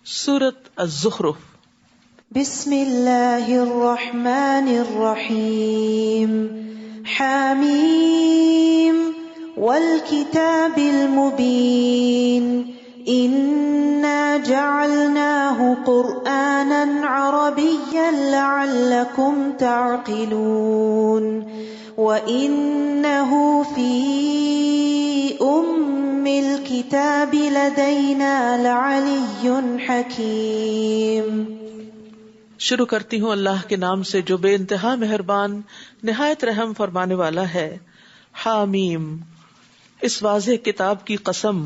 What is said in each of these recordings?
سورۃ الزخرف۔ بسم اللہ الرحمن الرحیم حامیم والکتاب المبین انا جعلناہ قرآنا عربیا لعلکم تعقلون وَإِنَّهُ فِي الكتاب لدینا لعلی حکیم۔ شروع کرتی ہوں اللہ کے نام سے جو بے انتہا مہربان نہایت رحم فرمانے والا ہے۔ حامیم، اس واضح کتاب کی قسم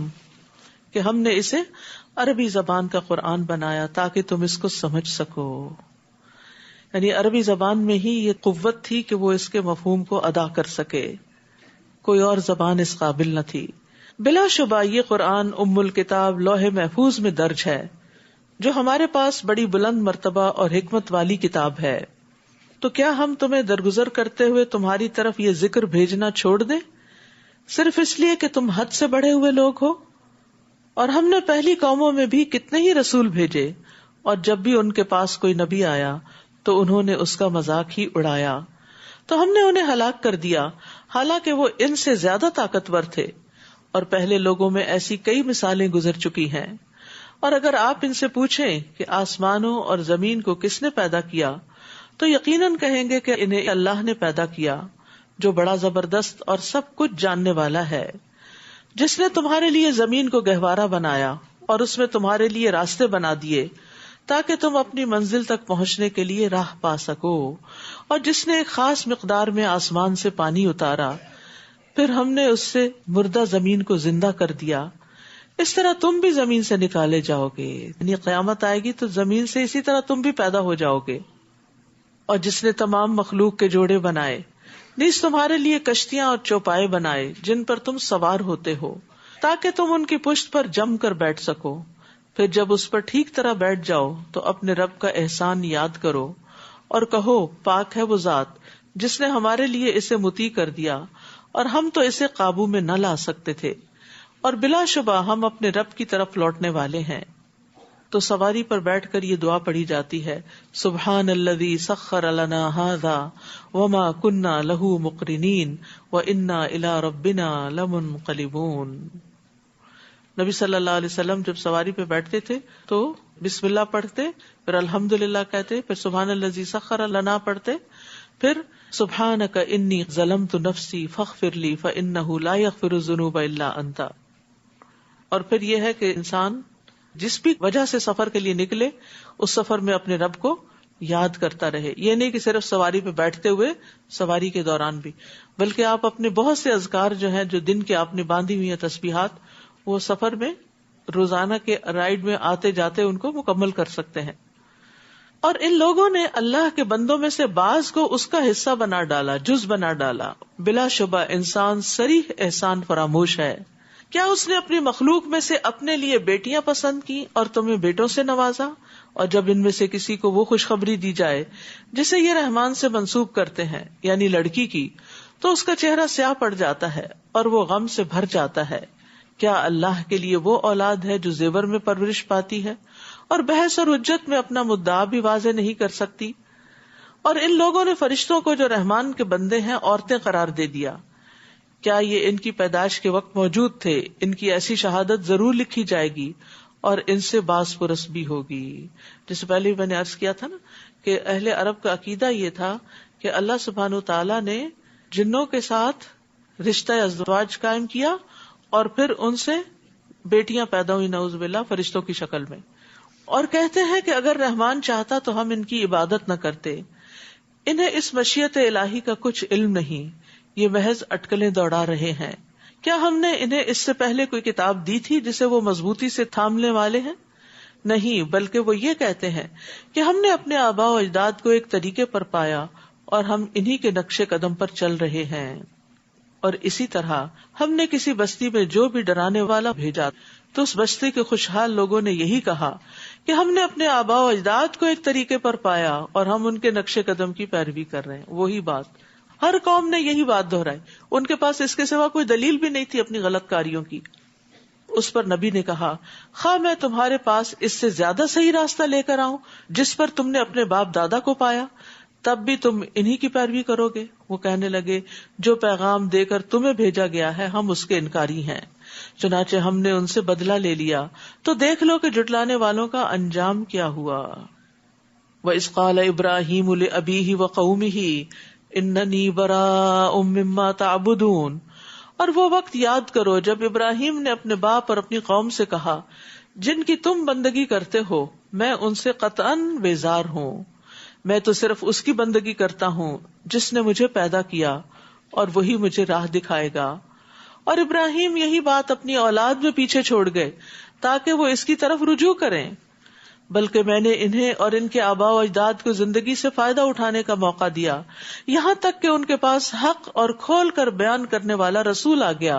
کہ ہم نے اسے عربی زبان کا قرآن بنایا تاکہ تم اس کو سمجھ سکو۔ یعنی عربی زبان میں ہی یہ قوت تھی کہ وہ اس کے مفہوم کو ادا کر سکے، کوئی اور زبان اس قابل نہ تھی۔ بلا شبہ یہ قرآن ام الکتاب لوح محفوظ میں درج ہے، جو ہمارے پاس بڑی بلند مرتبہ اور حکمت والی کتاب ہے۔ تو کیا ہم تمہیں درگزر کرتے ہوئے تمہاری طرف یہ ذکر بھیجنا چھوڑ دیں، صرف اس لیے کہ تم حد سے بڑھے ہوئے لوگ ہو؟ اور ہم نے پہلی قوموں میں بھی کتنے ہی رسول بھیجے، اور جب بھی ان کے پاس کوئی نبی آیا تو انہوں نے اس کا مذاق ہی اڑایا، تو ہم نے انہیں ہلاک کر دیا، حالانکہ وہ ان سے زیادہ طاقتور تھے، اور پہلے لوگوں میں ایسی کئی مثالیں گزر چکی ہیں۔ اور اگر آپ ان سے پوچھیں کہ آسمانوں اور زمین کو کس نے پیدا کیا، تو یقیناً کہیں گے کہ انہیں اللہ نے پیدا کیا، جو بڑا زبردست اور سب کچھ جاننے والا ہے، جس نے تمہارے لیے زمین کو گہوارہ بنایا اور اس میں تمہارے لیے راستے بنا دیے تاکہ تم اپنی منزل تک پہنچنے کے لیے راہ پا سکو، اور جس نے ایک خاص مقدار میں آسمان سے پانی اتارا، پھر ہم نے اس سے مردہ زمین کو زندہ کر دیا، اس طرح تم بھی زمین سے نکالے جاؤ گے، یعنی قیامت آئے گی تو زمین سے اسی طرح تم بھی پیدا ہو جاؤ گے۔ اور جس نے تمام مخلوق کے جوڑے بنائے، نیز تمہارے لیے کشتیاں اور چوپائے بنائے جن پر تم سوار ہوتے ہو، تاکہ تم ان کی پشت پر جم کر بیٹھ سکو، پھر جب اس پر ٹھیک طرح بیٹھ جاؤ تو اپنے رب کا احسان یاد کرو اور کہو پاک ہے وہ ذات جس نے ہمارے لیے اسے مطیع کر دیا اور ہم تو اسے قابو میں نہ لا سکتے تھے، اور بلا شبہ ہم اپنے رب کی طرف لوٹنے والے ہیں۔ تو سواری پر بیٹھ کر یہ دعا پڑھی جاتی ہے، سبحان الذی سخر لنا ھذا وما كنا له مقرنین وانا الی ربنا لمنقلبون۔ نبی صلی اللہ علیہ وسلم جب سواری پہ بیٹھتے تھے تو بسم اللہ پڑھتے، پھر الحمدللہ کہتے، پھر سبحان الذی سخر لنا پڑھتے، پھر سبحانک انی ظلمت نفسی فاغفر لی فانہ لا یغفر الذنوب الا انت۔ اور پھر یہ ہے کہ انسان جس بھی وجہ سے سفر کے لیے نکلے، اس سفر میں اپنے رب کو یاد کرتا رہے۔ یہ نہیں کہ صرف سواری پہ بیٹھتے ہوئے، سواری کے دوران بھی، بلکہ آپ اپنے بہت سے اذکار جو ہیں، جو دن کے آپ نے باندھی ہوئی ہیں تسبیحات، وہ سفر میں روزانہ کے رائڈ میں آتے جاتے ان کو مکمل کر سکتے ہیں۔ اور ان لوگوں نے اللہ کے بندوں میں سے بعض کو اس کا حصہ بنا ڈالا، جز بنا ڈالا۔ بلا شبہ انسان صریح احسان فراموش ہے۔ کیا اس نے اپنی مخلوق میں سے اپنے لیے بیٹیاں پسند کی اور تمہیں بیٹوں سے نوازا؟ اور جب ان میں سے کسی کو وہ خوشخبری دی جائے جسے یہ رحمان سے منسوب کرتے ہیں، یعنی لڑکی کی، تو اس کا چہرہ سیاہ پڑ جاتا ہے اور وہ غم سے بھر جاتا ہے۔ کیا اللہ کے لیے وہ اولاد ہے جو زیور میں پرورش پاتی ہے اور بحث اور حجت میں اپنا مدعا بھی واضح نہیں کر سکتی؟ اور ان لوگوں نے فرشتوں کو جو رحمان کے بندے ہیں عورتیں قرار دے دیا۔ کیا یہ ان کی پیدائش کے وقت موجود تھے؟ ان کی ایسی شہادت ضرور لکھی جائے گی اور ان سے باز پرس بھی ہوگی۔ جس سے پہلے میں نے عرض کیا تھا نا کہ اہل عرب کا عقیدہ یہ تھا کہ اللہ سبحانہ وتعالیٰ نے جنوں کے ساتھ رشتہ ازدواج قائم کیا اور پھر ان سے بیٹیاں پیدا ہوئی، نعوذ باللہ، فرشتوں کی شکل میں، اور کہتے ہیں کہ اگر رحمان چاہتا تو ہم ان کی عبادت نہ کرتے۔ انہیں اس مشیت الہی کا کچھ علم نہیں، یہ محض اٹکلیں دوڑا رہے ہیں۔ کیا ہم نے انہیں اس سے پہلے کوئی کتاب دی تھی جسے وہ مضبوطی سے تھامنے والے ہیں؟ نہیں، بلکہ وہ یہ کہتے ہیں کہ ہم نے اپنے آباء و اجداد کو ایک طریقے پر پایا اور ہم انہی کے نقش قدم پر چل رہے ہیں۔ اور اسی طرح ہم نے کسی بستی میں جو بھی ڈرانے والا بھیجا تو اس بستی کے خوشحال لوگوں نے یہی کہا کہ ہم نے اپنے آباء و اجداد کو ایک طریقے پر پایا اور ہم ان کے نقش قدم کی پیروی کر رہے ہیں۔ وہی بات ہر قوم نے یہی بات دہرائی، ان کے پاس اس کے سوا کوئی دلیل بھی نہیں تھی اپنی غلط کاریوں کی۔ اس پر نبی نے کہا خواہ میں تمہارے پاس اس سے زیادہ صحیح راستہ لے کر آؤں جس پر تم نے اپنے باپ دادا کو پایا، تب بھی تم انہی کی پیروی کرو گے؟ وہ کہنے لگے جو پیغام دے کر تمہیں بھیجا گیا ہے ہم اس کے انکاری ہیں، چنانچہ ہم نے ان سے بدلہ لے لیا، تو دیکھ لو کہ جھٹلانے والوں کا انجام کیا ہوا۔ وَإِذْ قَالَ إِبْرَاهِيمُ لِأَبِيهِ وَقَوْمِهِ إِنَّنِي بَرَاءٌ مِّمَّا تَعْبُدُونَ، اور وہ وقت یاد کرو جب ابراہیم نے اپنے باپ اور اپنی قوم سے کہا جن کی تم بندگی کرتے ہو میں ان سے قطعاً بیزار ہوں، میں تو صرف اس کی بندگی کرتا ہوں جس نے مجھے پیدا کیا اور وہی مجھے راہ دکھائے گا۔ اور ابراہیم یہی بات اپنی اولاد میں پیچھے چھوڑ گئے تاکہ وہ اس کی طرف رجوع کریں، بلکہ میں نے انہیں اور ان کے آباء و اجداد کو زندگی سے فائدہ اٹھانے کا موقع دیا، یہاں تک کہ ان کے پاس حق اور کھول کر بیان کرنے والا رسول آ گیا،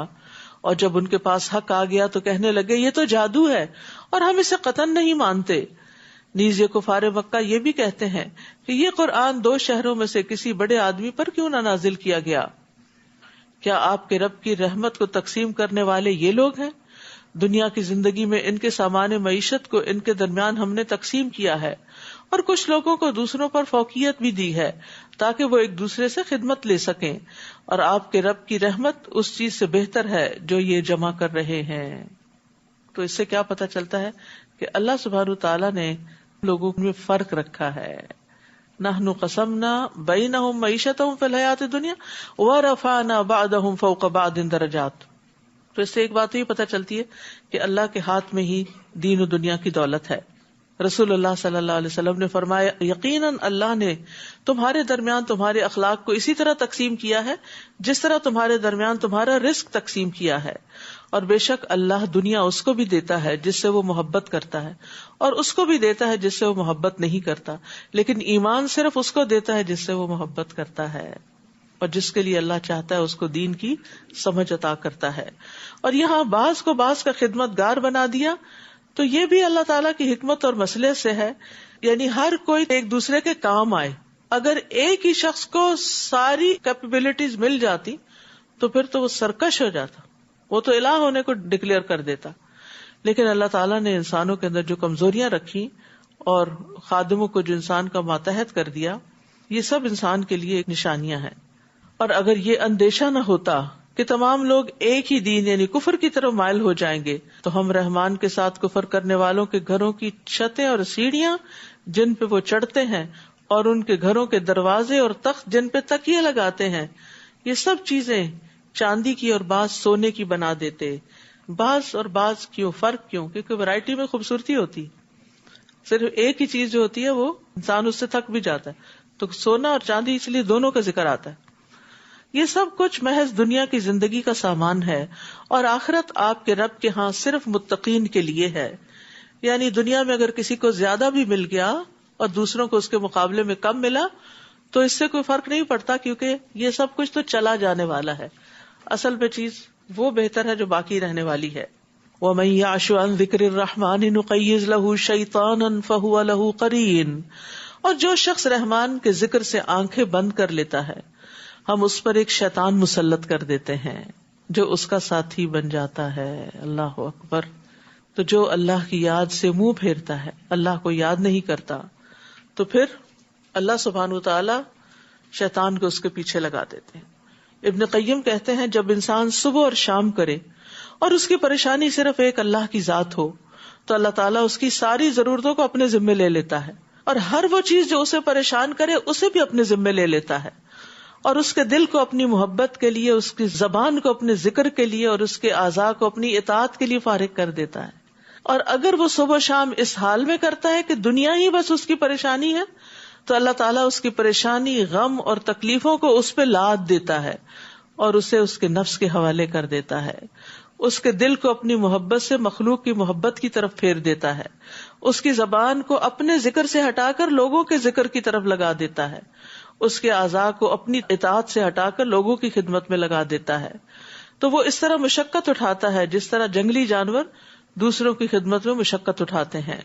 اور جب ان کے پاس حق آ گیا تو کہنے لگے یہ تو جادو ہے اور ہم اسے قطعاً نہیں مانتے۔ نیز یہ کفار مکہ یہ بھی کہتے ہیں کہ یہ قرآن 2 شہروں میں سے کسی بڑے آدمی پر کیوں نہ نازل کیا گیا؟ کیا آپ کے رب کی رحمت کو تقسیم کرنے والے یہ لوگ ہیں؟ دنیا کی زندگی میں ان کے سامان معیشت کو ان کے درمیان ہم نے تقسیم کیا ہے، اور کچھ لوگوں کو دوسروں پر فوقیت بھی دی ہے تاکہ وہ ایک دوسرے سے خدمت لے سکیں، اور آپ کے رب کی رحمت اس چیز سے بہتر ہے جو یہ جمع کر رہے ہیں۔ تو اس سے کیا پتہ چلتا ہے کہ اللہ سبحانہ تعالیٰ نے لوگوں میں فرق رکھا ہے۔ نحن قسمنا بینہم معیشتہم فی الحیات الدنیا ورفعنا بعضہم فوق بعض درجات۔ تو اس سے ایک بات یہ پتہ چلتی ہے کہ اللہ کے ہاتھ میں ہی دین و دنیا کی دولت ہے۔ رسول اللہ صلی اللہ علیہ وسلم نے فرمایا یقیناً اللہ نے تمہارے درمیان تمہارے اخلاق کو اسی طرح تقسیم کیا ہے جس طرح تمہارے درمیان تمہارا رزق تقسیم کیا ہے، اور بے شک اللہ دنیا اس کو بھی دیتا ہے جس سے وہ محبت کرتا ہے، اور اس کو بھی دیتا ہے جس سے وہ محبت نہیں کرتا، لیکن ایمان صرف اس کو دیتا ہے جس سے وہ محبت کرتا ہے، اور جس کے لیے اللہ چاہتا ہے اس کو دین کی سمجھ عطا کرتا ہے۔ اور یہاں بعض کو بعض کا خدمت گار بنا دیا، تو یہ بھی اللہ تعالیٰ کی حکمت اور مسئلے سے ہے، یعنی ہر کوئی ایک دوسرے کے کام آئے۔ اگر ایک ہی شخص کو ساری کیپیبلٹیز مل جاتی تو پھر تو وہ سرکش ہو جاتا، وہ تو الہ ہونے کو ڈکلیئر کر دیتا، لیکن اللہ تعالیٰ نے انسانوں کے اندر جو کمزوریاں رکھی اور خادموں کو جو انسان کا ماتحت کر دیا، یہ سب انسان کے لیے ایک نشانیاں ہیں۔ اور اگر یہ اندیشہ نہ ہوتا کہ تمام لوگ ایک ہی دین یعنی کفر کی طرف مائل ہو جائیں گے تو ہم رحمان کے ساتھ کفر کرنے والوں کے گھروں کی چھتیں اور سیڑھیاں جن پہ وہ چڑھتے ہیں اور ان کے گھروں کے دروازے اور تخت جن پہ تکیے لگاتے ہیں، یہ سب چیزیں چاندی کی اور بعض سونے کی بنا دیتے۔ بعض اور بعض کیوں فرق کیوں؟ کیونکہ ورائٹی میں خوبصورتی ہوتی، صرف ایک ہی چیز جو ہوتی ہے وہ انسان اس سے تھک بھی جاتا ہے، تو سونا اور چاندی اس لیے دونوں کا ذکر آتا ہے۔ یہ سب کچھ محض دنیا کی زندگی کا سامان ہے، اور آخرت آپ کے رب کے ہاں صرف متقین کے لیے ہے۔ یعنی دنیا میں اگر کسی کو زیادہ بھی مل گیا اور دوسروں کو اس کے مقابلے میں کم ملا تو اس سے کوئی فرق نہیں پڑتا، کیونکہ یہ سب کچھ تو چلا جانے والا ہے۔ اصل میں چیز وہ بہتر ہے جو باقی رہنے والی ہے۔ وَمَن يَعْشُ عَن ذِكْرِ الرَّحْمَنِ نُقَيِّضْ لَهُ شَيْطَانًا فَهُوَ لَهُ قَرِينٌ، اور جو شخص رحمان کے ذکر سے آنکھیں بند کر لیتا ہے ہم اس پر ایک شیطان مسلط کر دیتے ہیں جو اس کا ساتھی بن جاتا ہے۔ اللہ اکبر۔ تو جو اللہ کی یاد سے منہ پھیرتا ہے، اللہ کو یاد نہیں کرتا، تو پھر اللہ سبحانہ وتعالی شیطان کو اس کے پیچھے لگا دیتے ہیں۔ ابن قیم کہتے ہیں جب انسان صبح اور شام کرے اور اس کی پریشانی صرف ایک اللہ کی ذات ہو تو اللہ تعالیٰ اس کی ساری ضرورتوں کو اپنے ذمے لے لیتا ہے، اور ہر وہ چیز جو اسے پریشان کرے اسے بھی اپنے ذمے لے لیتا ہے، اور اس کے دل کو اپنی محبت کے لیے، اس کی زبان کو اپنے ذکر کے لیے اور اس کے اعضاء کو اپنی اطاعت کے لیے فارغ کر دیتا ہے۔ اور اگر وہ صبح و شام اس حال میں کرتا ہے کہ دنیا ہی بس اس کی پریشانی ہے تو اللہ تعالیٰ اس کی پریشانی، غم اور تکلیفوں کو اس پہ لاد دیتا ہے اور اسے اس کے نفس کے حوالے کر دیتا ہے، اس کے دل کو اپنی محبت سے مخلوق کی محبت کی طرف پھیر دیتا ہے، اس کی زبان کو اپنے ذکر سے ہٹا کر لوگوں کے ذکر کی طرف لگا دیتا ہے، اس کے اعضاء کو اپنی اطاعت سے ہٹا کر لوگوں کی خدمت میں لگا دیتا ہے۔ تو وہ اس طرح مشقت اٹھاتا ہے جس طرح جنگلی جانور دوسروں کی خدمت میں مشقت اٹھاتے ہیں۔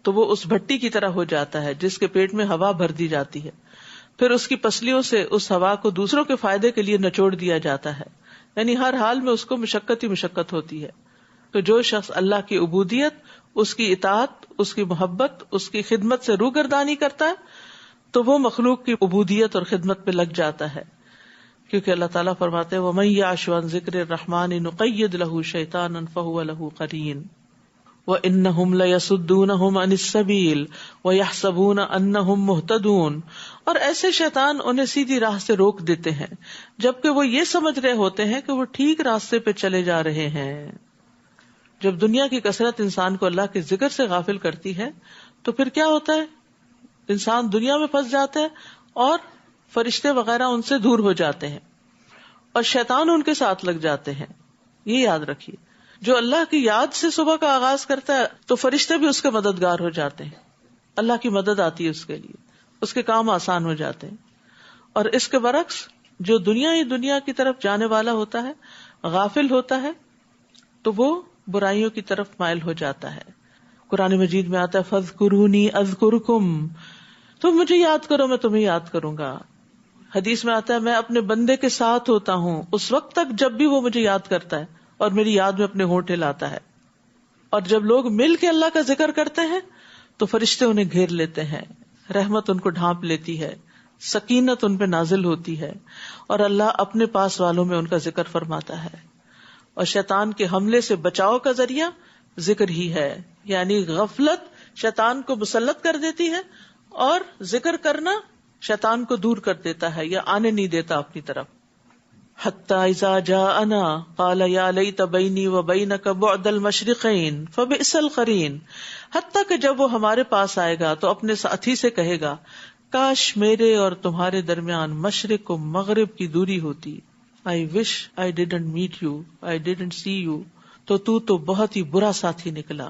تو وہ اس بھٹی کی طرح ہو جاتا ہے جس کے پیٹ میں ہوا بھر دی جاتی ہے، پھر اس کی پسلیوں سے اس ہوا کو دوسروں کے فائدے کے لیے نچوڑ دیا جاتا ہے، یعنی ہر حال میں اس کو مشقت ہی مشقت ہوتی ہے۔ تو جو شخص اللہ کی عبودیت، اس کی اطاعت، اس کی محبت، اس کی خدمت سے روگردانی کرتا ہے تو وہ مخلوق کی عبودیت اور خدمت پہ لگ جاتا ہے، کیونکہ اللہ تعالیٰ فرماتے ہیں وَمَن يَعْشُ عَن ذِكْرِ الرَّحْمَنِ نُقَيِّضْ لَهُ شَيْطَانًا فَهُوَ لَهُ قَرِينٌ وَإِنَّهُمْ لَيَصُدُّونَهُمْ عَنِ السَّبِيلِ وَيَحْسَبُونَ أَنَّهُمْ مُهْتَدُونَ، اور ایسے شیطان انہیں سیدھی راہ سے روک دیتے ہیں جبکہ وہ یہ سمجھ رہے ہوتے ہیں کہ وہ ٹھیک راستے پہ چلے جا رہے ہیں۔ جب دنیا کی کثرت انسان کو اللہ کے ذکر سے غافل کرتی ہے تو پھر کیا ہوتا ہے؟ انسان دنیا میں پھنس جاتا ہے اور فرشتے وغیرہ ان سے دور ہو جاتے ہیں اور شیطان ان کے ساتھ لگ جاتے ہیں۔ یہ یاد رکھیے، جو اللہ کی یاد سے صبح کا آغاز کرتا ہے تو فرشتے بھی اس کے مددگار ہو جاتے ہیں، اللہ کی مدد آتی ہے اس کے لیے، اس کے کام آسان ہو جاتے ہیں۔ اور اس کے برعکس جو دنیا کی طرف جانے والا ہوتا ہے، غافل ہوتا ہے، تو وہ برائیوں کی طرف مائل ہو جاتا ہے۔ قرآن مجید میں آتا ہے فَاذْكُرُونِي أَذْكُرْكُمْ، تم مجھے یاد کرو میں تمہیں یاد کروں گا۔ حدیث میں آتا ہے میں اپنے بندے کے ساتھ ہوتا ہوں اس وقت تک جب بھی وہ مجھے یاد کرتا ہے اور میری یاد میں اپنے ہونٹ ہلاتا ہے۔ اور جب لوگ مل کے اللہ کا ذکر کرتے ہیں تو فرشتے انہیں گھیر لیتے ہیں، رحمت ان کو ڈھانپ لیتی ہے، سکینت ان پہ نازل ہوتی ہے، اور اللہ اپنے پاس والوں میں ان کا ذکر فرماتا ہے۔ اور شیطان کے حملے سے بچاؤ کا ذریعہ ذکر ہی ہے، یعنی غفلت شیطان کو مسلط کر دیتی ہے اور ذکر کرنا شیطان کو دور کر دیتا ہے یا آنے نہیں دیتا اپنی طرف۔ حتی اذا جاءنا قال یا لیت بینی وبینک بعد المشرقین فبئس القرین، حتی کہ جب وہ ہمارے پاس آئے گا تو اپنے ساتھی سے کہے گا کاش میرے اور تمہارے درمیان مشرق و مغرب کی دوری ہوتی، I wish I didn't meet you, I didn't see you، تو بہت ہی برا ساتھی نکلا۔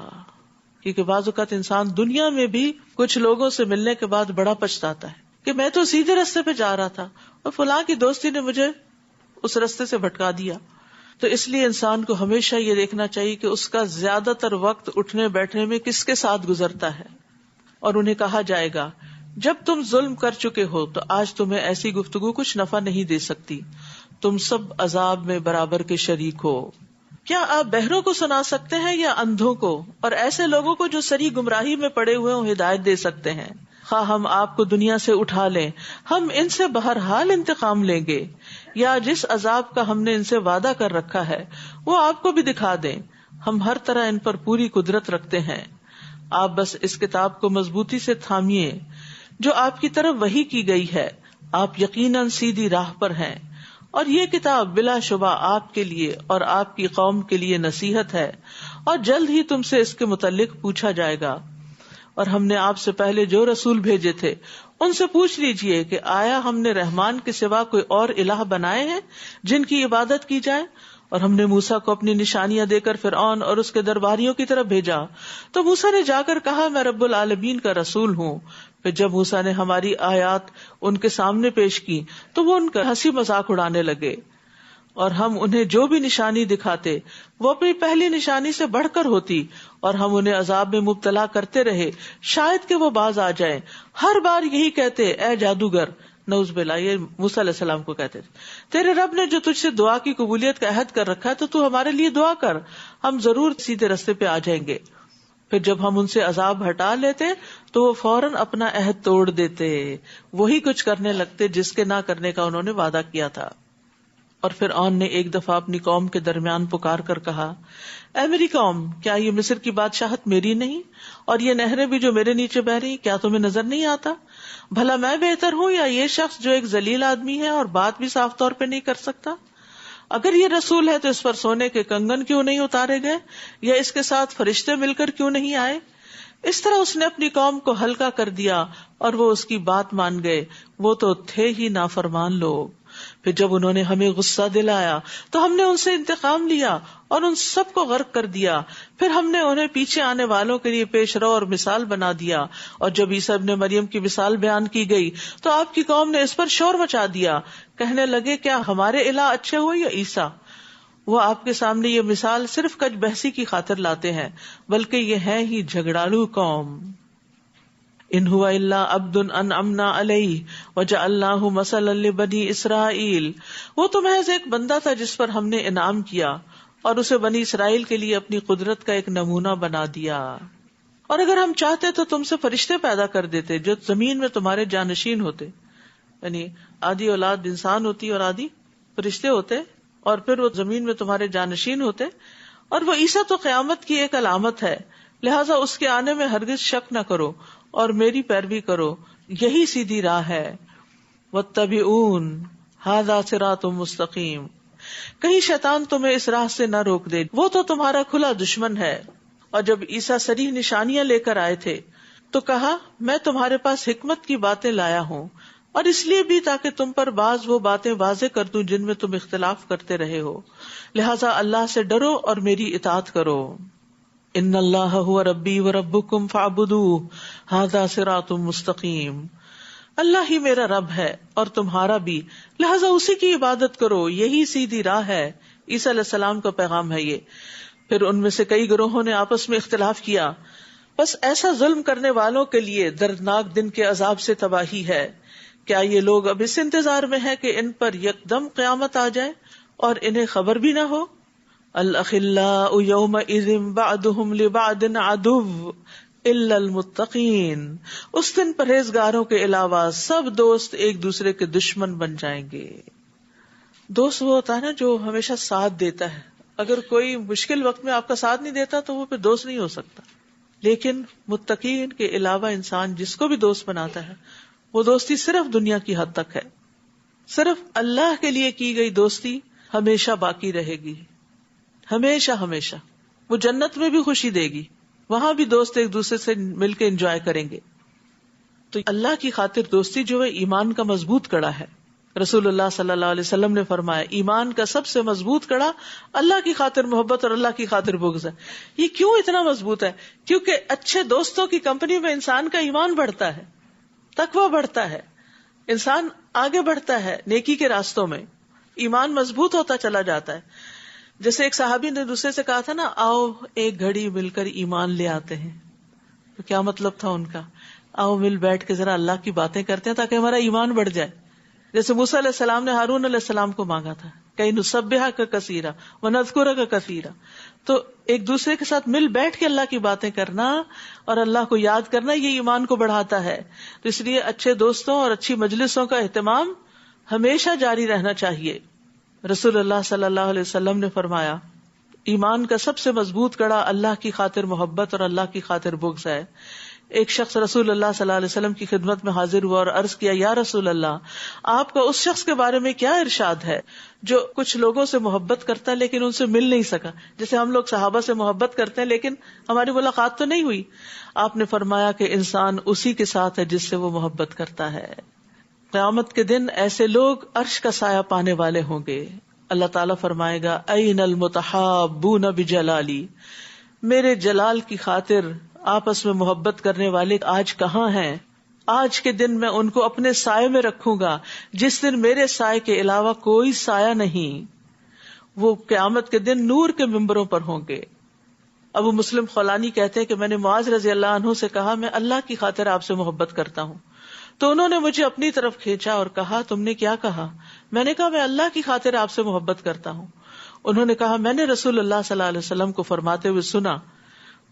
کیونکہ بعض اوقات انسان دنیا میں بھی کچھ لوگوں سے ملنے کے بعد بڑا پچھتاتا ہے کہ میں تو سیدھے راستے پہ جا رہا تھا اور فلاں کی دوستی نے مجھے اس راستے سے بھٹکا دیا۔ تو اس لیے انسان کو ہمیشہ یہ دیکھنا چاہیے کہ اس کا زیادہ تر وقت اٹھنے بیٹھنے میں کس کے ساتھ گزرتا ہے، اور انہیں کہا جائے گا جب تم ظلم کر چکے ہو تو آج تمہیں ایسی گفتگو کچھ نفع نہیں دے سکتی، تم سب عذاب میں برابر کے شریک ہو۔ کیا آپ بہروں کو سنا سکتے ہیں یا اندھوں کو، اور ایسے لوگوں کو جو سری گمراہی میں پڑے ہوئے ہوں ہدایت دے سکتے ہیں؟ خواہ ہم آپ کو دنیا سے اٹھا لیں، ہم ان سے بہرحال انتقام لیں گے، یا جس عذاب کا ہم نے ان سے وعدہ کر رکھا ہے وہ آپ کو بھی دکھا دیں، ہم ہر طرح ان پر پوری قدرت رکھتے ہیں۔ آپ بس اس کتاب کو مضبوطی سے تھامیے جو آپ کی طرف وحی کی گئی ہے، آپ یقیناً سیدھی راہ پر ہیں، اور یہ کتاب بلا شبہ آپ کے لیے اور آپ کی قوم کے لیے نصیحت ہے، اور جلد ہی تم سے اس کے متعلق پوچھا جائے گا۔ اور ہم نے آپ سے پہلے جو رسول بھیجے تھے ان سے پوچھ لیجئے کہ آیا ہم نے رحمان کے سوا کوئی اور الہ بنائے ہیں جن کی عبادت کی جائے؟ اور ہم نے موسیٰ کو اپنی نشانیاں دے کر فرعون اور اس کے درباریوں کی طرف بھیجا، تو موسیٰ نے جا کر کہا میں رب العالمین کا رسول ہوں۔ پھر جب موسیٰ نے ہماری آیات ان کے سامنے پیش کی تو وہ ان کا ہنسی مذاق اڑانے لگے، اور ہم انہیں جو بھی نشانی دکھاتے وہ اپنی پہلی نشانی سے بڑھ کر ہوتی، اور ہم انہیں عذاب میں مبتلا کرتے رہے شاید کہ وہ باز آ جائیں۔ ہر بار یہی کہتے اے جادوگر، نعوذ باللہ، یہ موسیٰ علیہ السلام کو کہتے تھے، تیرے رب نے جو تجھ سے دعا کی قبولیت کا عہد کر رکھا ہے تو ہمارے لیے دعا کر، ہم ضرور سیدھے راستے پہ آ جائیں گے۔ پھر جب ہم ان سے عذاب ہٹا لیتے تو وہ فوراً اپنا عہد توڑ دیتے، وہی کچھ کرنے لگتے جس کے نہ کرنے کا انہوں نے وعدہ کیا تھا۔ اور فرعون نے ایک دفعہ اپنی قوم کے درمیان پکار کر کہا اے میری قوم، کیا یہ مصر کی بادشاہت میری نہیں، اور یہ نہریں بھی جو میرے نیچے بہ رہی، کیا تمہیں نظر نہیں آتا؟ بھلا میں بہتر ہوں یا یہ شخص جو ایک ذلیل آدمی ہے اور بات بھی صاف طور پہ نہیں کر سکتا؟ اگر یہ رسول ہے تو اس پر سونے کے کنگن کیوں نہیں اتارے گئے، یا اس کے ساتھ فرشتے مل کر کیوں نہیں آئے؟ اس طرح اس نے اپنی قوم کو ہلکا کر دیا اور وہ اس کی بات مان گئے، وہ تو تھے ہی نافرمان لوگ۔ پھر جب انہوں نے ہمیں غصہ دلایا تو ہم نے ان سے انتقام لیا اور ان سب کو غرق کر دیا، پھر ہم نے انہیں پیچھے آنے والوں کے لیے پیش رو اور مثال بنا دیا۔ اور جب عیسیٰ ابن مریم کی مثال بیان کی گئی تو آپ کی قوم نے اس پر شور مچا دیا، کہنے لگے کیا ہمارے الہ اچھے ہوئے یا عیسیٰ؟ وہ آپ کے سامنے یہ مثال صرف کج بحثی کی خاطر لاتے ہیں، بلکہ یہ ہے ہی جھگڑالو قوم۔ ان هو الا عبد انعمنا علیہ وجعلناہ مثلا لبنی اسرائیل، وہ تو محض ایک بندہ تھا جس پر ہم نے انعام کیا اور اسے بنی اسرائیل کے لیے اپنی قدرت کا ایک نمونہ بنا دیا. اور اگر ہم چاہتے تو تم سے فرشتے پیدا کر دیتے جو زمین میں تمہارے جانشین ہوتے. یعنی آدھی اولاد انسان ہوتی اور آدھی فرشتے ہوتے, اور پھر وہ زمین میں تمہارے جانشین ہوتے. اور وہ عیسیٰ تو قیامت کی ایک علامت ہے, لہٰذا اس کے آنے میں ہرگز شک نہ کرو اور میری پیروی کرو, یہی سیدھی راہ ہے. واتبعون ھذا صراط مستقیم. کہیں شیطان تمہیں اس راہ سے نہ روک دے, وہ تو تمہارا کھلا دشمن ہے. اور جب عیسیٰ صریح نشانیاں لے کر آئے تھے تو کہا میں تمہارے پاس حکمت کی باتیں لایا ہوں, اور اس لیے بھی تاکہ تم پر بعض وہ باتیں واضح کر دوں جن میں تم اختلاف کرتے رہے ہو, لہٰذا اللہ سے ڈرو اور میری اطاعت کرو. ان اللہ هو ربی وربکم فاعبدوہ ھذا صراط مستقیم. اللہ ہی میرا رب ہے اور تمہارا بھی, لہٰذا اسی کی عبادت کرو, یہی سیدھی راہ ہے. عیسیٰ علیہ السلام کا پیغام ہے یہ. پھر ان میں سے کئی گروہوں نے آپس میں اختلاف کیا, بس ایسا ظلم کرنے والوں کے لیے دردناک دن کے عذاب سے تباہی ہے. کیا یہ لوگ اب اس انتظار میں ہیں کہ ان پر یکدم قیامت آ جائے اور انہیں خبر بھی نہ ہو؟ الاخلاء یومئذ بعضهم لبعض عدو الا المتقین. اس دن پرہیزگاروں کے علاوہ سب دوست ایک دوسرے کے دشمن بن جائیں گے. دوست وہ ہوتا ہے نا جو ہمیشہ ساتھ دیتا ہے. اگر کوئی مشکل وقت میں آپ کا ساتھ نہیں دیتا تو وہ پھر دوست نہیں ہو سکتا. لیکن متقین کے علاوہ انسان جس کو بھی دوست بناتا ہے وہ دوستی صرف دنیا کی حد تک ہے. صرف اللہ کے لیے کی گئی دوستی ہمیشہ باقی رہے گی, ہمیشہ ہمیشہ. وہ جنت میں بھی خوشی دے گی, وہاں بھی دوست ایک دوسرے سے مل کے انجوائے کریں گے. تو اللہ کی خاطر دوستی جو ہے ایمان کا مضبوط کڑا ہے. رسول اللہ صلی اللہ علیہ وسلم نے فرمایا ایمان کا سب سے مضبوط کڑا اللہ کی خاطر محبت اور اللہ کی خاطر بغض ہے. یہ کیوں اتنا مضبوط ہے؟ کیونکہ اچھے دوستوں کی کمپنی میں انسان کا ایمان بڑھتا ہے, تقویٰ بڑھتا ہے, انسان آگے بڑھتا ہے نیکی کے راستوں میں, ایمان مضبوط ہوتا چلا جاتا ہے. جیسے ایک صحابی نے دوسرے سے کہا تھا نا, آؤ ایک گھڑی مل کر ایمان لے آتے ہیں. تو کیا مطلب تھا ان کا؟ آؤ مل بیٹھ کے ذرا اللہ کی باتیں کرتے ہیں تاکہ ہمارا ایمان بڑھ جائے. جیسے موسیٰ علیہ السلام نے ہارون علیہ السلام کو مانگا تھا کہ نسبحک کثیرا ونذکرک کثیرا. تو ایک دوسرے کے ساتھ مل بیٹھ کے اللہ کی باتیں کرنا اور اللہ کو یاد کرنا, یہ ایمان کو بڑھاتا ہے. تو اس لیے اچھے دوستوں اور اچھی مجلسوں کا اہتمام ہمیشہ جاری رہنا چاہیے. رسول اللہ صلی اللہ علیہ وسلم نے فرمایا ایمان کا سب سے مضبوط کڑا اللہ کی خاطر محبت اور اللہ کی خاطر بغض ہے. ایک شخص رسول اللہ صلی اللہ علیہ وسلم کی خدمت میں حاضر ہوا اور عرض کیا, یا رسول اللہ, آپ کا اس شخص کے بارے میں کیا ارشاد ہے جو کچھ لوگوں سے محبت کرتا ہے لیکن ان سے مل نہیں سکا؟ جیسے ہم لوگ صحابہ سے محبت کرتے ہیں لیکن ہماری ملاقات تو نہیں ہوئی. آپ نے فرمایا کہ انسان اسی کے ساتھ ہے جس سے وہ محبت کرتا ہے. قیامت کے دن ایسے لوگ عرش کا سایہ پانے والے ہوں گے. اللہ تعالیٰ فرمائے گا این المتحابون بجلالی, میرے جلال کی خاطر آپس میں محبت کرنے والے آج کہاں ہیں؟ آج کے دن میں ان کو اپنے سائے میں رکھوں گا جس دن میرے سائے کے علاوہ کوئی سایہ نہیں. وہ قیامت کے دن نور کے ممبروں پر ہوں گے. ابو مسلم خولانی کہتے ہیں کہ میں نے معاذ رضی اللہ عنہ سے کہا میں اللہ کی خاطر آپ سے محبت کرتا ہوں. تو انہوں نے مجھے اپنی طرف کھینچا اور کہا تم نے کیا کہا؟ میں نے کہا میں اللہ کی خاطر آپ سے محبت کرتا ہوں. انہوں نے کہا میں نے رسول اللہ صلی اللہ علیہ وسلم کو فرماتے ہوئے سنا,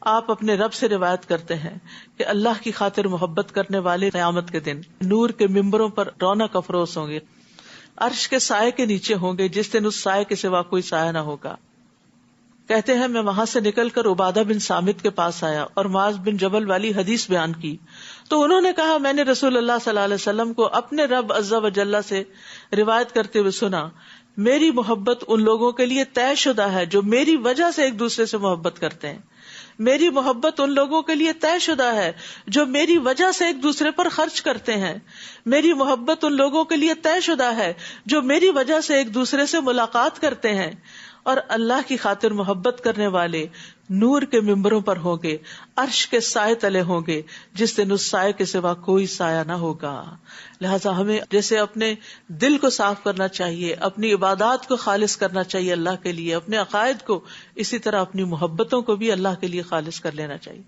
آپ اپنے رب سے روایت کرتے ہیں کہ اللہ کی خاطر محبت کرنے والے قیامت کے دن نور کے ممبروں پر رونق افروز ہوں گے, عرش کے سائے کے نیچے ہوں گے جس دن اس سائے کے سوا کوئی سایہ نہ ہوگا. کہتے ہیں میں وہاں سے نکل کر عبادہ بن صامت کے پاس آیا اور معاذ بن جبل والی حدیث بیان کی. تو انہوں نے کہا میں نے رسول اللہ صلی اللہ علیہ وسلم کو اپنے رب عز و جل سے روایت کرتے ہوئے سنا, میری محبت ان لوگوں کے لیے طے شدہ ہے جو میری وجہ سے ایک دوسرے سے محبت کرتے ہیں. میری محبت ان لوگوں کے لیے طے شدہ ہے جو میری وجہ سے ایک دوسرے پر خرچ کرتے ہیں. میری محبت ان لوگوں کے لیے طے شدہ ہے جو میری وجہ سے ایک دوسرے سے ملاقات کرتے ہیں. اور اللہ کی خاطر محبت کرنے والے نور کے ممبروں پر ہوں گے, عرش کے سائے تلے ہوں گے جس دن اس سائے کے سوا کوئی سایہ نہ ہوگا. لہٰذا ہمیں جیسے اپنے دل کو صاف کرنا چاہیے, اپنی عبادات کو خالص کرنا چاہیے اللہ کے لیے, اپنے عقائد کو, اسی طرح اپنی محبتوں کو بھی اللہ کے لیے خالص کر لینا چاہیے.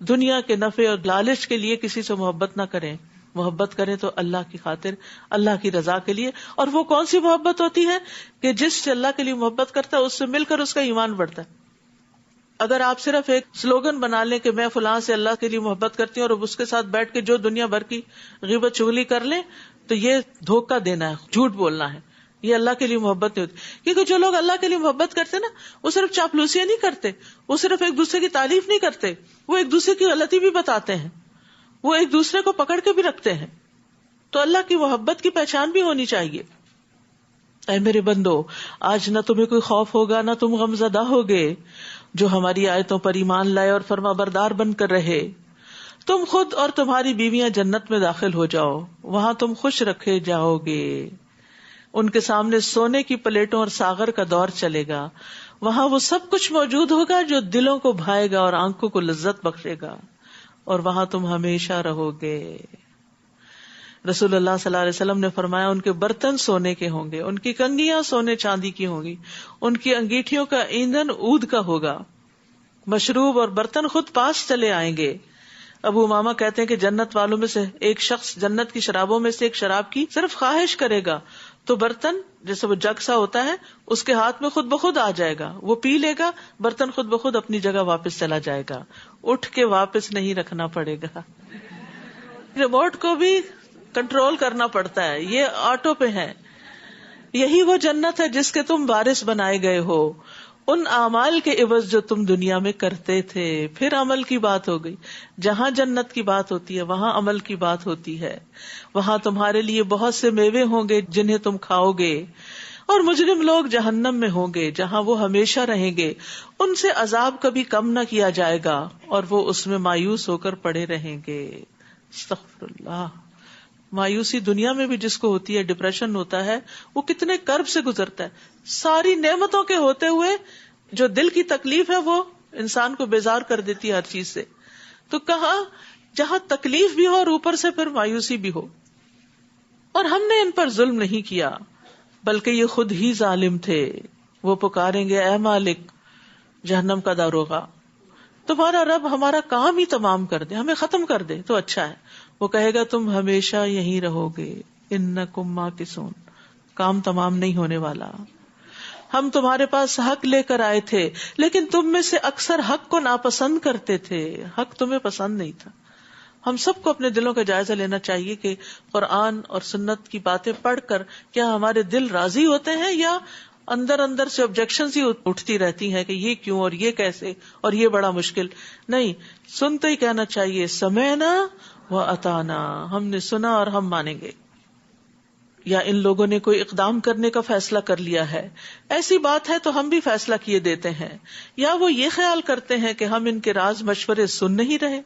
دنیا کے نفع اور لالچ کے لیے کسی سے محبت نہ کریں, محبت کریں تو اللہ کی خاطر، اللہ کی رضا کے لیے. اور وہ کون سی محبت ہوتی ہے کہ جس سے اللہ کے لیے محبت کرتا ہے اس سے مل کر اس کا ایمان بڑھتا ہے. اگر آپ صرف ایک سلوگن بنا لیں کہ میں فلاں سے اللہ کے لیے محبت کرتی ہوں اور اس کے ساتھ بیٹھ کے جو دنیا بھر کی غیبت چغلی کر لیں تو یہ دھوکہ دینا ہے، جھوٹ بولنا ہے. یہ اللہ کے لیے محبت نہیں ہوتی. کیونکہ جو لوگ اللہ کے لیے محبت کرتے نا وہ صرف چاپلوسیاں نہیں کرتے، وہ صرف ایک دوسرے کی تعریف نہیں کرتے، وہ ایک دوسرے کی غلطی بھی بتاتے ہیں، وہ ایک دوسرے کو پکڑ کے بھی رکھتے ہیں. تو اللہ کی محبت کی پہچان بھی ہونی چاہیے. اے میرے بندو، آج نہ تمہیں کوئی خوف ہوگا نہ تم غم زدہ ہوگے، جو ہماری آیتوں پر ایمان لائے اور فرما بردار بن کر رہے. تم خود اور تمہاری بیویاں جنت میں داخل ہو جاؤ، وہاں تم خوش رکھے جاؤ گے. ان کے سامنے سونے کی پلیٹوں اور ساغر کا دور چلے گا. وہاں وہ سب کچھ موجود ہوگا جو دلوں کو بھائے گا اور آنکھوں کو لذت بخشے گا، اور وہاں تم ہمیشہ رہو گے. رسول اللہ صلی اللہ علیہ وسلم نے فرمایا ان کے برتن سونے کے ہوں گے، ان کی کنگیاں سونے چاندی کی ہوں گی، ان کی انگیٹھیوں کا ایندھن عود کا ہوگا، مشروب اور برتن خود پاس چلے آئیں گے. ابو امامہ کہتے ہیں کہ جنت والوں میں سے ایک شخص جنت کی شرابوں میں سے ایک شراب کی صرف خواہش کرے گا تو برتن جیسے وہ جگ سا ہوتا ہے اس کے ہاتھ میں خود بخود آ جائے گا، وہ پی لے گا، برتن خود بخود اپنی جگہ واپس چلا جائے گا، اٹھ کے واپس نہیں رکھنا پڑے گا. ریموٹ کو بھی کنٹرول کرنا پڑتا ہے، یہ آٹو پہ ہے. یہی وہ جنت ہے جس کے تم وارث بنائے گئے ہو، ان اعمال کے عوض جو تم دنیا میں کرتے تھے. پھر عمل کی بات ہو گئی. جہاں جنت کی بات ہوتی ہے وہاں عمل کی بات ہوتی ہے. وہاں تمہارے لیے بہت سے میوے ہوں گے جنہیں تم کھاؤ گے، اور مجرم لوگ جہنم میں ہوں گے جہاں وہ ہمیشہ رہیں گے. ان سے عذاب کبھی کم نہ کیا جائے گا اور وہ اس میں مایوس ہو کر پڑے رہیں گے. استغفر اللہ. مایوسی دنیا میں بھی جس کو ہوتی ہے، ڈپریشن ہوتا ہے، وہ کتنے کرب سے گزرتا ہے. ساری نعمتوں کے ہوتے ہوئے جو دل کی تکلیف ہے وہ انسان کو بیزار کر دیتی ہے ہر چیز سے. تو کہاں جہاں تکلیف بھی ہو اور اوپر سے پھر مایوسی بھی ہو. اور ہم نے ان پر ظلم نہیں کیا بلکہ یہ خود ہی ظالم تھے. وہ پکاریں گے اے مالک، جہنم کا داروغہ، تمہارا رب ہمارا کام ہی تمام کر دے، ہمیں ختم کر دے تو اچھا ہے. وہ کہے گا تم ہمیشہ یہیں رہو گے، انکم ماکثون، کام تمام نہیں ہونے والا. ہم تمہارے پاس حق لے کر آئے تھے لیکن تم میں سے اکثر حق کو ناپسند کرتے تھے. حق تمہیں پسند نہیں تھا. ہم سب کو اپنے دلوں کا جائزہ لینا چاہیے کہ قرآن اور سنت کی باتیں پڑھ کر کیا ہمارے دل راضی ہوتے ہیں یا اندر اندر سے آبجیکشنز ہی اٹھتی رہتی ہیں کہ یہ کیوں اور یہ کیسے اور یہ بڑا مشکل. نہیں، سنتے ہی کہنا چاہیے سمعنا وَأَطَعْنَا، ہم نے سنا اور ہم مانیں گے. یا ان لوگوں نے کوئی اقدام کرنے کا فیصلہ کر لیا ہے، ایسی بات ہے تو ہم بھی فیصلہ کیے دیتے ہیں. یا وہ یہ خیال کرتے ہیں کہ ہم ان کے راز مشورے سن نہیں رہے.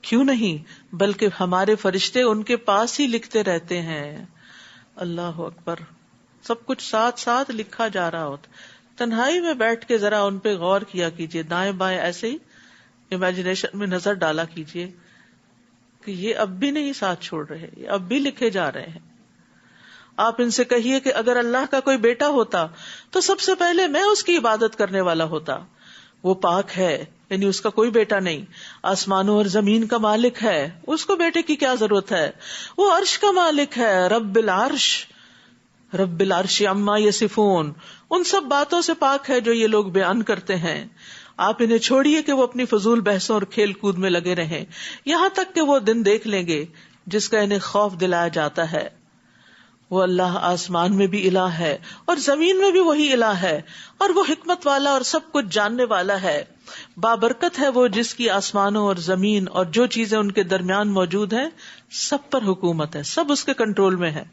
کیوں نہیں، بلکہ ہمارے فرشتے ان کے پاس ہی لکھتے رہتے ہیں. اللہ اکبر. سب کچھ ساتھ ساتھ لکھا جا رہا ہوتا. تنہائی میں بیٹھ کے ذرا ان پہ غور کیا کیجئے، دائیں بائیں ایسے ہی امیجنیشن میں نظر ڈالا کیجئے کہ یہ اب بھی نہیں ساتھ چھوڑ رہے، یہ اب بھی لکھے جا رہے ہیں. آپ ان سے کہیے کہ اگر اللہ کا کوئی بیٹا ہوتا تو سب سے پہلے میں اس کی عبادت کرنے والا ہوتا. وہ پاک ہے، یعنی اس کا کوئی بیٹا نہیں، آسمانوں اور زمین کا مالک ہے، اس کو بیٹے کی کیا ضرورت ہے. وہ عرش کا مالک ہے، رب العرش، رب العرش عما یصفون، ان سب باتوں سے پاک ہے جو یہ لوگ بیان کرتے ہیں. آپ انہیں چھوڑیے کہ وہ اپنی فضول بحثوں اور کھیل کود میں لگے رہیں یہاں تک کہ وہ دن دیکھ لیں گے جس کا انہیں خوف دلایا جاتا ہے. وہ اللہ آسمان میں بھی الہ ہے اور زمین میں بھی وہی الہ ہے، اور وہ حکمت والا اور سب کچھ جاننے والا ہے. بابرکت ہے وہ جس کی آسمانوں اور زمین اور جو چیزیں ان کے درمیان موجود ہیں سب پر حکومت ہے، سب اس کے کنٹرول میں ہے.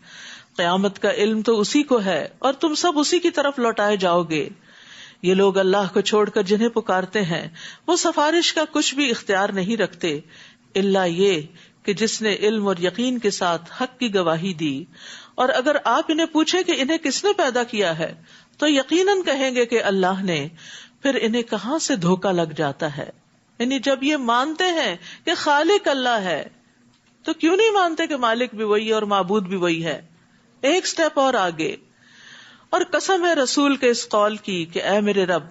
قیامت کا علم تو اسی کو ہے اور تم سب اسی کی طرف لوٹائے جاؤ گے. یہ لوگ اللہ کو چھوڑ کر جنہیں پکارتے ہیں وہ سفارش کا کچھ بھی اختیار نہیں رکھتے الا یہ کہ جس نے علم اور یقین کے ساتھ حق کی گواہی دی. اور اگر آپ انہیں پوچھیں کہ انہیں کس نے پیدا کیا ہے تو یقیناً کہیں گے کہ اللہ نے. پھر انہیں کہاں سے دھوکا لگ جاتا ہے. یعنی جب یہ مانتے ہیں کہ خالق اللہ ہے تو کیوں نہیں مانتے کہ مالک بھی وہی ہے اور معبود بھی وہی ہے. ایک سٹیپ اور آگے. اور قسم ہے رسول کے اس قول کی کہ اے میرے رب،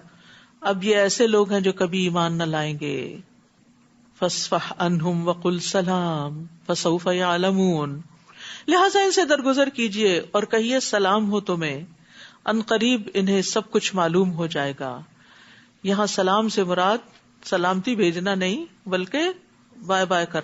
اب یہ ایسے لوگ ہیں جو کبھی ایمان نہ لائیں گے. فاصفح عنہم وقل سلام فسوف یعلمون. لہٰذا ان سے درگزر کیجیے اور کہیے سلام ہو تمہیں، ان قریب انہیں سب کچھ معلوم ہو جائے گا. یہاں سلام سے مراد سلامتی بھیجنا نہیں بلکہ بائے بائے کرنا.